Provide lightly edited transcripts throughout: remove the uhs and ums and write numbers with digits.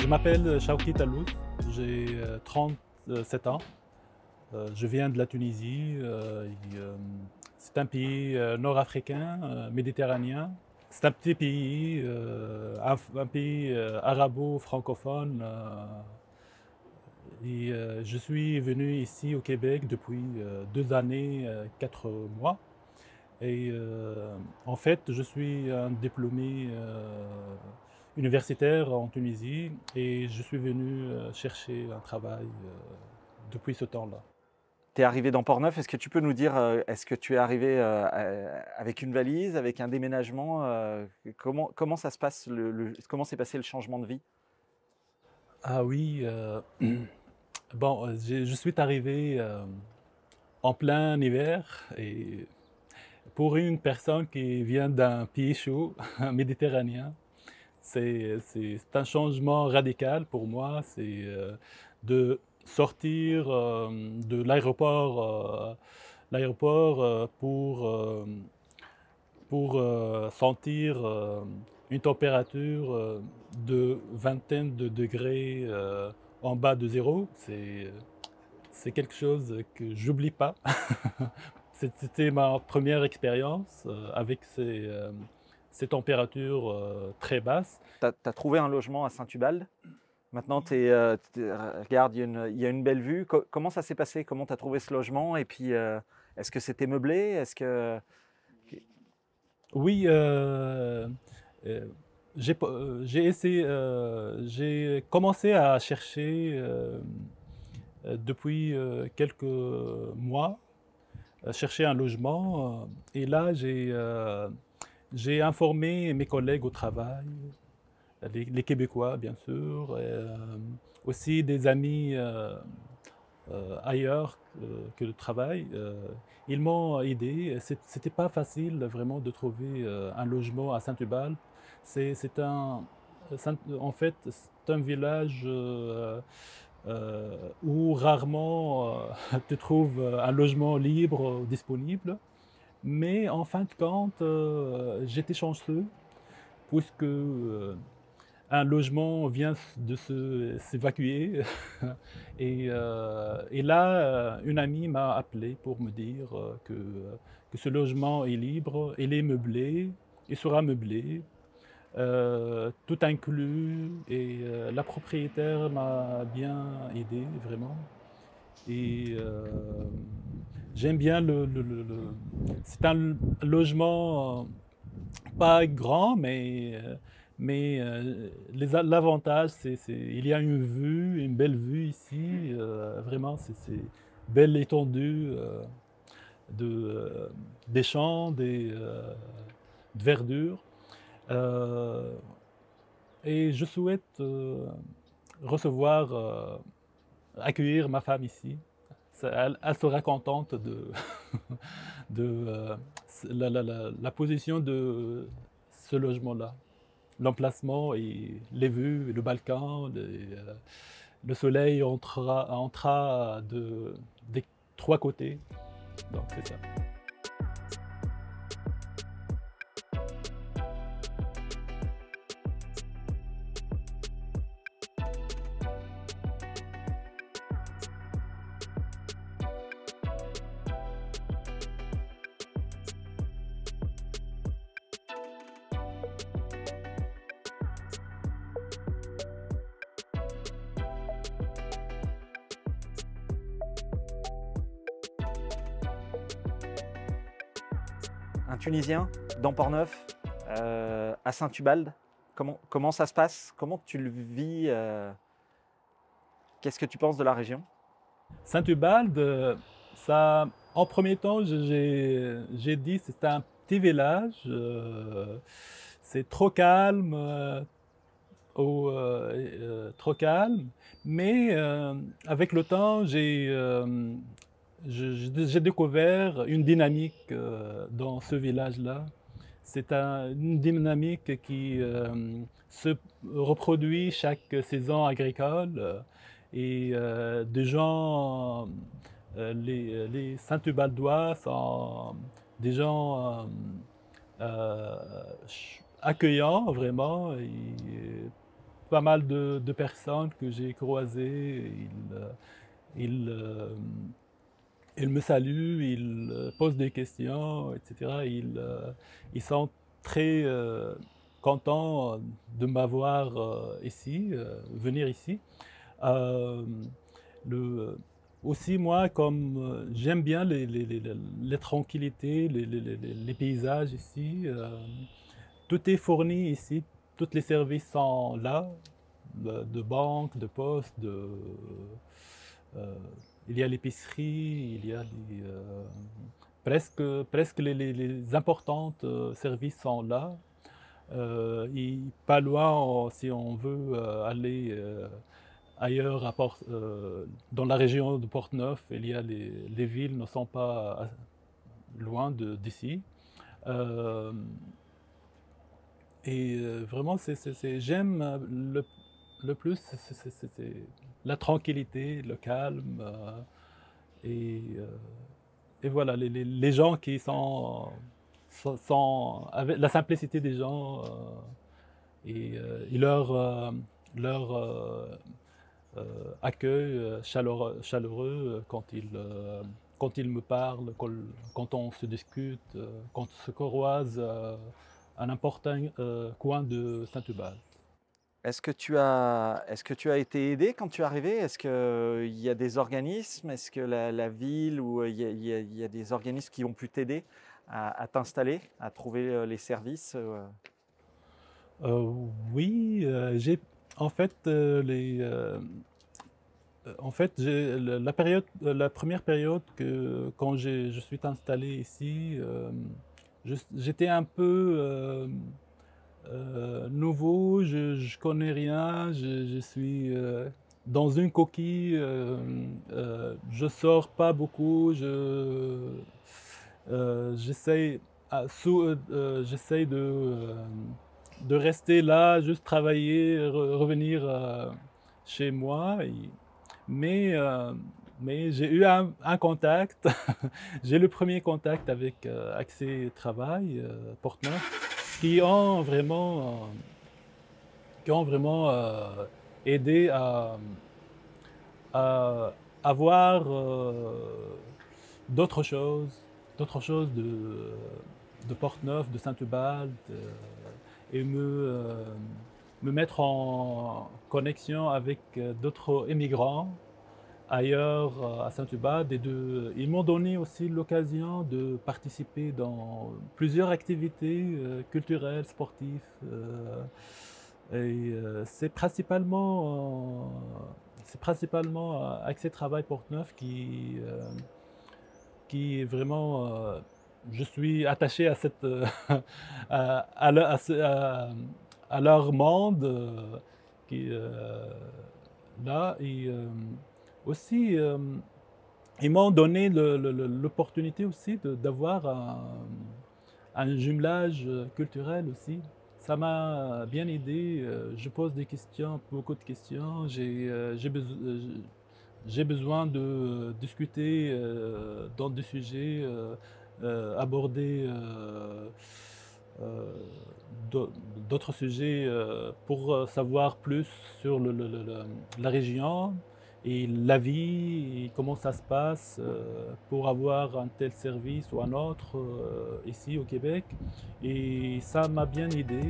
Je m'appelle Chawki Talous, j'ai 37 ans. Je viens de la Tunisie. C'est un pays nord-africain, méditerranéen. C'est un petit pays, un pays arabo-francophone. Je suis venu ici au Québec depuis 2 années, 4 mois. En fait, je suis un diplômé universitaire en Tunisie et je suis venu chercher un travail depuis ce temps-là. Tu es arrivé dans Portneuf, est-ce que tu peux nous dire, est-ce que tu es arrivé, avec une valise, avec un déménagement? Comment ça se passe comment s'est passé le changement de vie? Ah oui, bon, je suis arrivé en plein hiver et pour une personne qui vient d'un pays chaud, méditerranéen, c'est un changement radical pour moi. C'est de sortir de l'aéroport pour sentir une température de vingtaine de degrés en bas de zéro. C'est quelque chose que j'oublie pas. C'était ma première expérience avec ces températures très basses. Tu as trouvé un logement à Saint-Ubalde. Maintenant, regarde, il y a une belle vue. Comment ça s'est passé? Comment tu as trouvé ce logement? Et puis, est-ce que c'était meublé? Est-ce que Oui, j'ai essayé, j'ai commencé à chercher depuis quelques mois, chercher un logement. Et là, j'ai informé mes collègues au travail, les Québécois, bien sûr, et aussi des amis ailleurs que le travail. Ils m'ont aidé. C'était pas facile vraiment de trouver un logement à Saint-Ubalde. C'est en fait, c'est un village où rarement tu trouves un logement libre disponible. Mais en fin de compte, j'étais chanceux puisque un logement vient de s'évacuer. Et là, une amie m'a appelé pour me dire que ce logement est libre, il est meublé, il sera meublé, tout inclus. Et la propriétaire m'a bien aidé, vraiment. Et j'aime bien c'est un logement pas grand, mais l'avantage, il y a une vue, une belle vue ici. Vraiment, c'est belle étendue des champs, de verdure. Euh, et je souhaite recevoir, accueillir ma femme ici. Elle sera contente de la position de ce logement-là. L'emplacement et les vues, le balcon, le soleil entrera des trois côtés. Donc c'est ça. un Tunisien dans Portneuf, à Saint-Ubalde, comment ça se passe? Comment tu le vis? Qu'est-ce que tu penses de la région? Saint-Ubalde, ça, en premier temps, j'ai dit c'est un petit village. C'est trop calme, trop calme. Mais avec le temps, j'ai découvert une dynamique dans ce village-là. C'est une dynamique qui se reproduit chaque saison agricole. Et des gens, les Saint-Ubaldois sont des gens accueillants vraiment. Et pas mal de personnes que j'ai croisées. Ils, euh, ils me saluent, ils posent des questions, etc. Ils sont très contents de m'avoir ici, venir ici. Euh, le, aussi, moi, comme j'aime bien les tranquillités, les paysages ici, tout est fourni ici, tous les services sont là, de banque, de poste, euh, il y a l'épicerie, il y a presque les importantes services sont là. Et pas loin, si on veut aller ailleurs dans la région de Portneuf, il y a les villes ne sont pas loin d'ici. Euh, Vraiment, j'aime le plus, c'est la tranquillité, le calme. Et, euh, et voilà, les gens qui avec la simplicité des gens et leur accueil chaleureux quand ils me parlent, quand on se discute, quand on se croise à n'importe un coin de Saint-Hubert. Est-ce que tu as été aidé quand tu es arrivé? Est-ce qu'il y a des organismes? Est-ce que la ville ou il y a des organismes qui ont pu t'aider à t'installer, à trouver les services? Euh, oui, j'ai en fait la première période quand je suis installé ici, j'étais un peu nouveau, je connais rien, je suis dans une coquille, je sors pas beaucoup, j'essaye j'essaye de rester là, juste travailler, revenir chez moi. Mais, euh, mais j'ai eu un contact, j'ai le premier contact avec Accès Travail, Portneuf, qui ont vraiment aidé à avoir d'autres choses, d'autres choses de Portneuf, de Saint-Ubald, et me mettre en connexion avec d'autres immigrants ailleurs à Saint-Hubert. Ils m'ont donné aussi l'occasion de participer dans plusieurs activités culturelles, sportives. C'est principalement Accès Travail Portneuf qui est vraiment. Je suis attaché à à leur monde qui là et aussi ils m'ont donné l'opportunité aussi d'avoir un jumelage culturel aussi. Ça m'a bien aidé. Je pose des questions, beaucoup de questions. J'ai besoin de discuter dans des sujets, aborder euh, d'autres sujets pour savoir plus sur la région et la vie et comment ça se passe pour avoir un tel service ou un autre ici au Québec. Et ça m'a bien aidé.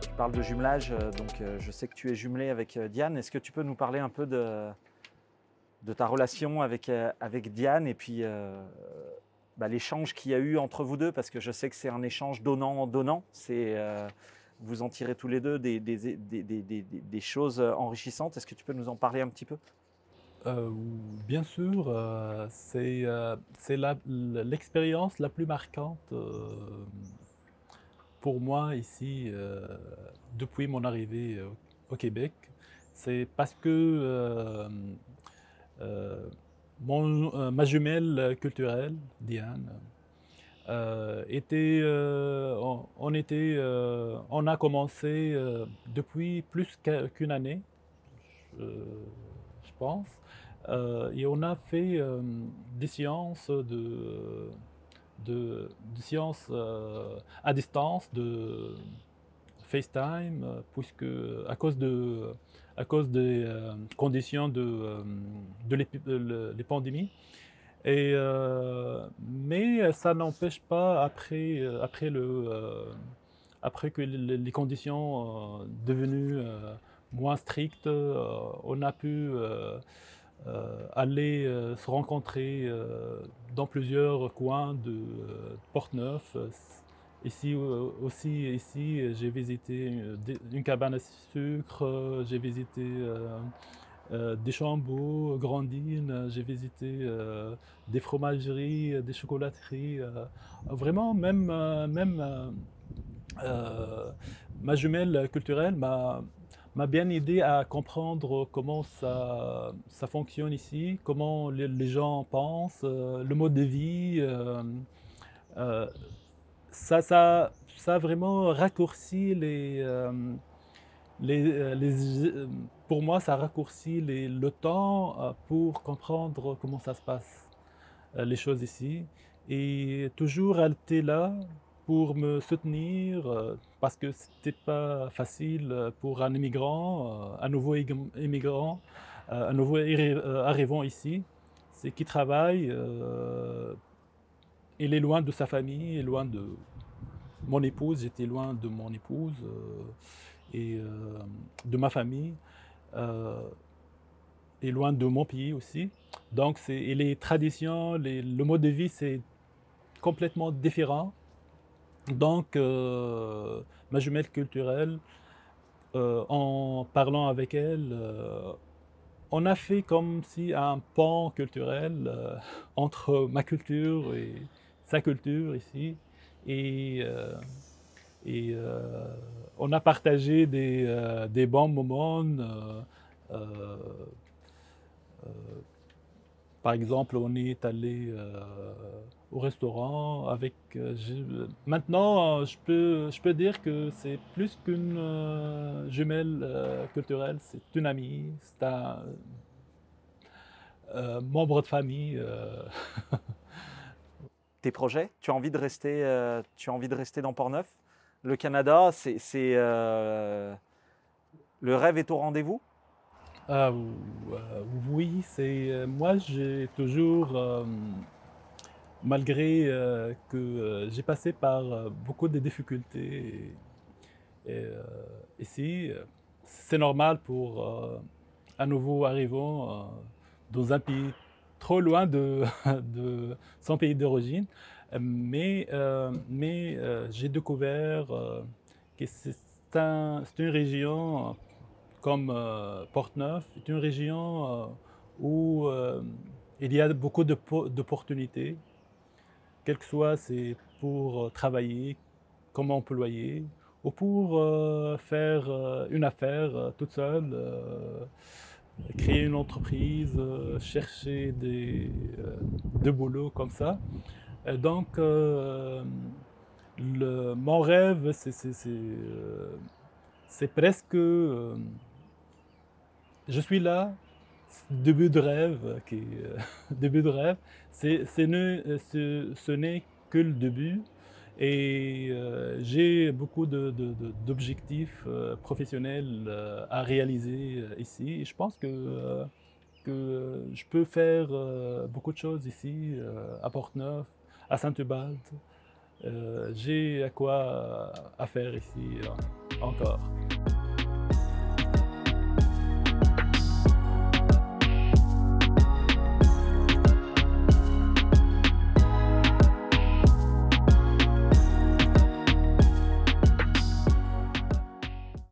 Tu parles de jumelage, donc je sais que tu es jumelé avec Diane. Est-ce que tu peux nous parler un peu de ta relation avec Diane et puis l'échange qu'il y a eu entre vous deux? Parce que je sais que c'est un échange donnant-donnant. Vous en tirez tous les deux des choses enrichissantes. Est-ce que tu peux nous en parler un petit peu? Euh, Bien sûr, c'est l'expérience la plus marquante pour moi ici, depuis mon arrivée au Québec, c'est parce que euh, ma jumelle culturelle, Diane, on a commencé depuis plus qu'une année, je, je pense, et on a fait des séances de sciences à distance, de FaceTime, puisque à cause des conditions de les pandémies. Mais ça n'empêche pas, après que les conditions devenues moins strictes, on a pu aller se rencontrer dans plusieurs coins de Portneuf. Ici aussi, ici, j'ai visité une cabane à sucre, j'ai visité Deschambault, Grandine, j'ai visité des fromageries, des chocolateries. Vraiment, euh, ma jumelle culturelle m'a bien aidé à comprendre comment ça fonctionne ici, comment les gens pensent, le mode de vie. Euh, ça a vraiment raccourci pour moi, ça raccourcit le temps pour comprendre comment ça se passe, les choses ici. Et toujours elle était là pour me soutenir, parce que c'était pas facile pour un immigrant, un nouveau immigrant, un nouveau arrivant ici. C'est qui travaille, il est loin de sa famille, il est loin de mon épouse, j'étais loin de mon épouse et de ma famille, euh, et loin de mon pays aussi. Donc, et les traditions, le mode de vie, c'est complètement différent. Donc, ma jumelle culturelle, en parlant avec elle, on a fait comme si un pont culturel entre ma culture et sa culture ici. Et, euh, et on a partagé des bons moments. Euh, euh, Par exemple, on est allé au restaurant avec. Maintenant, je peux dire que c'est plus qu'une jumelle culturelle, c'est une amie, c'est un membre de famille. Tes projets? Tu as envie de rester dans Portneuf? Le Canada, le rêve est au rendez-vous? Ah, oui, c'est moi j'ai toujours, malgré que j'ai passé par beaucoup de difficultés ici, c'est normal pour un nouveau arrivant dans un pays trop loin de son pays d'origine. Mais j'ai découvert que c'est une région comme Portneuf, c'est une région où il y a beaucoup d'opportunités, quel que soit, c'est pour travailler comme employé ou pour faire une affaire toute seule, créer une entreprise, chercher de boulot comme ça. Donc, mon rêve, c'est presque. Je suis là, début de rêve, début de rêve. Ce n'est que le début. Et j'ai beaucoup d'objectifs professionnels à réaliser ici. Et je pense que je peux faire beaucoup de choses ici, à Portneuf, à Saint-Hubald. J'ai à quoi à faire ici encore.